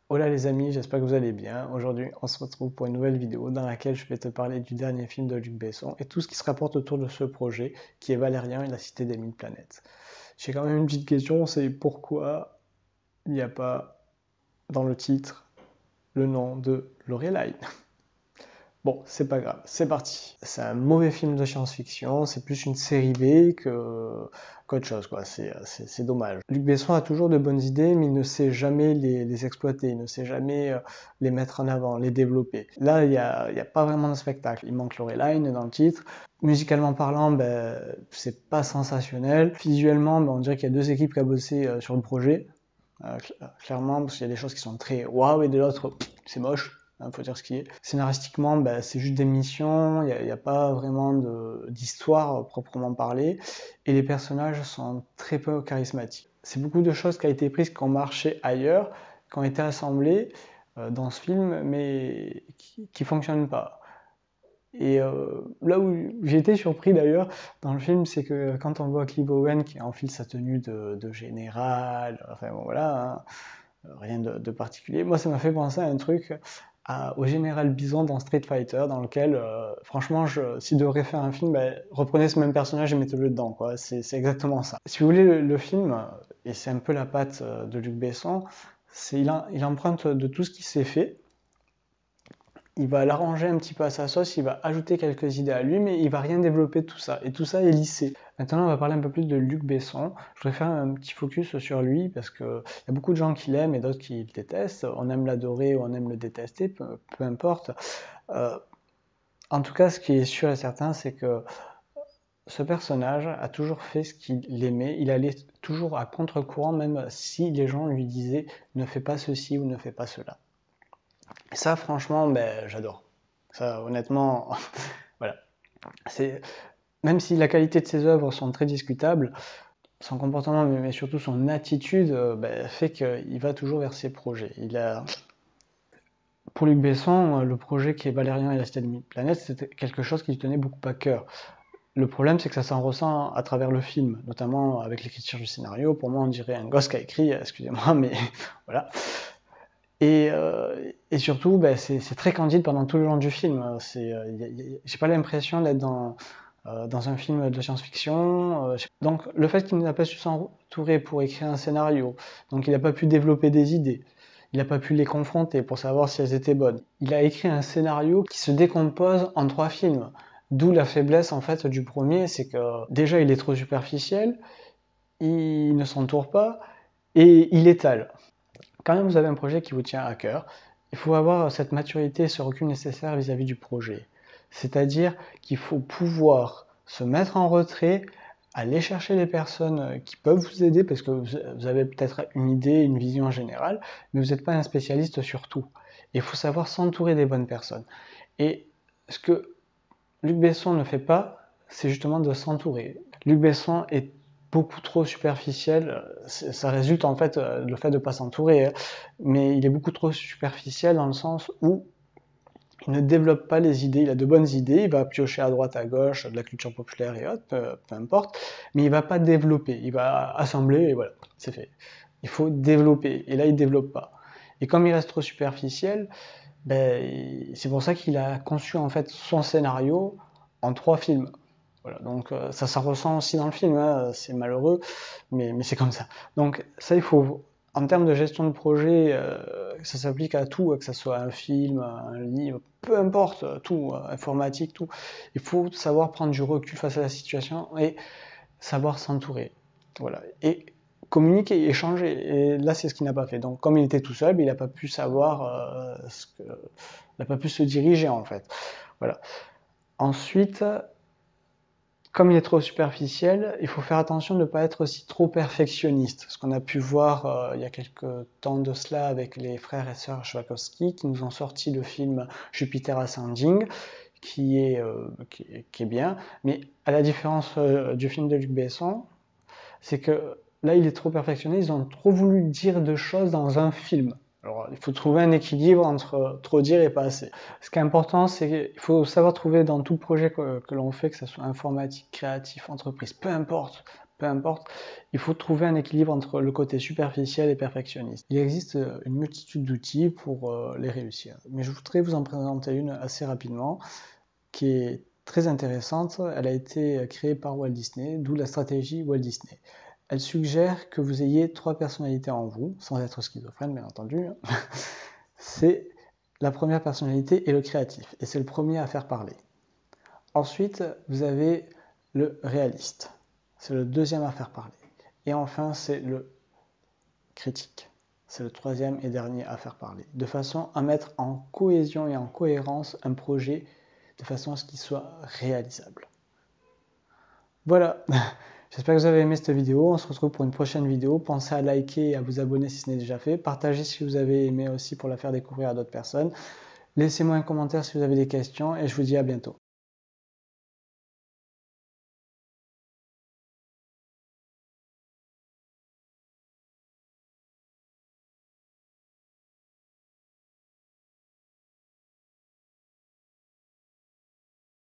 Hola les amis, j'espère que vous allez bien. Aujourd'hui, on se retrouve pour une nouvelle vidéo dans laquelle je vais te parler du dernier film de Luc Besson et tout ce qui se rapporte autour de ce projet qui est Valérian et la Cité des Mille Planètes. J'ai quand même une petite question, c'est pourquoi il n'y a pas dans le titre le nom de Lorelai? Bon, c'est pas grave, c'est parti. C'est un mauvais film de science-fiction, c'est plus une série B qu'autre chose, quoi. C'est dommage. Luc Besson a toujours de bonnes idées, mais il ne sait jamais les exploiter, il ne sait jamais les mettre en avant, les développer. Là, il y a pas vraiment de spectacle. Il manque Loreline dans le titre. Musicalement parlant, ben, c'est pas sensationnel. Visuellement, ben, on dirait qu'il y a deux équipes qui ont bossé sur le projet. Clairement, parce qu'il y a des choses qui sont très waouh et de l'autre, c'est moche. Faut dire ce qui est. Scénaristiquement, bah, c'est juste des missions, il n'y a pas vraiment d'histoire proprement parlée, et les personnages sont très peu charismatiques. C'est beaucoup de choses qui ont été prises, qui ont marché ailleurs, qui ont été assemblées dans ce film, mais qui fonctionnent pas. Et là où j'ai été surpris d'ailleurs dans le film, c'est que quand on voit Clive Owen qui enfile sa tenue de général, enfin bon, voilà, hein, rien de particulier, moi ça m'a fait penser à un truc au général Bison dans Street Fighter, dans lequel, franchement, si je devrais faire un film, ben, reprenez ce même personnage et mettez-le dedans, quoi. C'est exactement ça. Si vous voulez, le film, et c'est un peu la patte de Luc Besson, il emprunte de tout ce qui s'est fait, il va l'arranger un petit peu à sa sauce, il va ajouter quelques idées à lui, mais il va rien développer de tout ça. Et tout ça est lissé. Maintenant, on va parler un peu plus de Luc Besson. Je voudrais faire un petit focus sur lui, parce qu'il y a beaucoup de gens qui l'aiment et d'autres qui le détestent. On aime l'adorer ou on aime le détester, peu importe. Euh, En tout cas, ce qui est sûr et certain, c'est que ce personnage a toujours fait ce qu'il aimait. Il allait toujours à contre-courant, même si les gens lui disaient ne fais pas ceci ou ne fais pas cela. Et ça, franchement, ben, j'adore. Ça, honnêtement, voilà. C'est Même si la qualité de ses œuvres sont très discutables, son comportement, mais surtout son attitude, ben, fait qu'il va toujours vers ses projets. Pour Luc Besson, le projet qui est Valérian et la Cité de Planète, c'était quelque chose qui lui tenait beaucoup à cœur. Le problème, c'est que ça s'en ressent à travers le film, notamment avec l'écriture du scénario. Pour moi, on dirait un gosse qui a écrit, excusez-moi, mais voilà. Et surtout, ben, c'est très candide pendant tout le long du film. J'ai pas l'impression d'être dans un film de science-fiction. Donc, le fait qu'il n'a pas su s'entourer pour écrire un scénario, donc il n'a pas pu développer des idées, il n'a pas pu les confronter pour savoir si elles étaient bonnes. Il a écrit un scénario qui se décompose en 3 films. D'où la faiblesse en fait du premier, c'est que déjà il est trop superficiel, il ne s'entoure pas et il étale. Quand même vous avez un projet qui vous tient à cœur, il faut avoir cette maturité, ce recul nécessaire vis-à-vis du projet. C'est-à-dire qu'il faut pouvoir se mettre en retrait, aller chercher les personnes qui peuvent vous aider parce que vous avez peut-être une idée, une vision générale, mais vous n'êtes pas un spécialiste sur tout. Il faut savoir s'entourer des bonnes personnes. Et ce que Luc Besson ne fait pas, c'est justement de s'entourer. Luc Besson est beaucoup trop superficiel, ça résulte en fait le fait de ne pas s'entourer, hein. Mais il est beaucoup trop superficiel dans le sens où il ne développe pas les idées, il a de bonnes idées, il va piocher à droite, à gauche, de la culture populaire et autres, peu importe, mais il va pas développer, il va assembler et voilà, c'est fait. Il faut développer, et là il développe pas. Et comme il reste trop superficiel, ben, c'est pour ça qu'il a conçu en fait son scénario en 3 films. Voilà, donc ça s'en ressent aussi dans le film, hein, c'est malheureux, mais c'est comme ça. Donc ça, il faut, en termes de gestion de projet, ça s'applique à tout, que ce soit un film, un livre, peu importe, tout, informatique, tout. Il faut savoir prendre du recul face à la situation et savoir s'entourer. Voilà. Et communiquer, échanger. Et là, c'est ce qu'il n'a pas fait. Donc, comme il était tout seul, il n'a pas pu savoir il n'a pas pu se diriger en fait. Voilà. Ensuite, comme il est trop superficiel, il faut faire attention de ne pas être aussi trop perfectionniste. Ce qu'on a pu voir il y a quelques temps de cela avec les frères et sœurs Wachowski qui nous ont sorti le film Jupiter Ascending, qui est bien. Mais à la différence du film de Luc Besson, c'est que là, il est trop perfectionné, ils ont trop voulu dire de choses dans un film. Alors, il faut trouver un équilibre entre trop dire et pas assez. Ce qui est important, c'est qu'il faut savoir trouver dans tout projet que l'on fait, que ce soit informatique, créatif, entreprise, peu importe, peu importe, il faut trouver un équilibre entre le côté superficiel et perfectionniste. Il existe une multitude d'outils pour les réussir, mais je voudrais vous en présenter une assez rapidement, qui est très intéressante. Elle a été créée par Walt Disney, d'où la stratégie Walt Disney. Elle suggère que vous ayez 3 personnalités en vous, sans être schizophrène bien entendu. C'est la première personnalité et le créatif, et c'est le premier à faire parler. Ensuite, vous avez le réaliste, c'est le deuxième à faire parler. Et enfin, c'est le critique, c'est le troisième et dernier à faire parler, de façon à mettre en cohésion et en cohérence un projet, de façon à ce qu'il soit réalisable. Voilà, j'espère que vous avez aimé cette vidéo, on se retrouve pour une prochaine vidéo, pensez à liker et à vous abonner si ce n'est déjà fait, partagez si vous avez aimé aussi pour la faire découvrir à d'autres personnes, laissez-moi un commentaire si vous avez des questions et je vous dis à bientôt.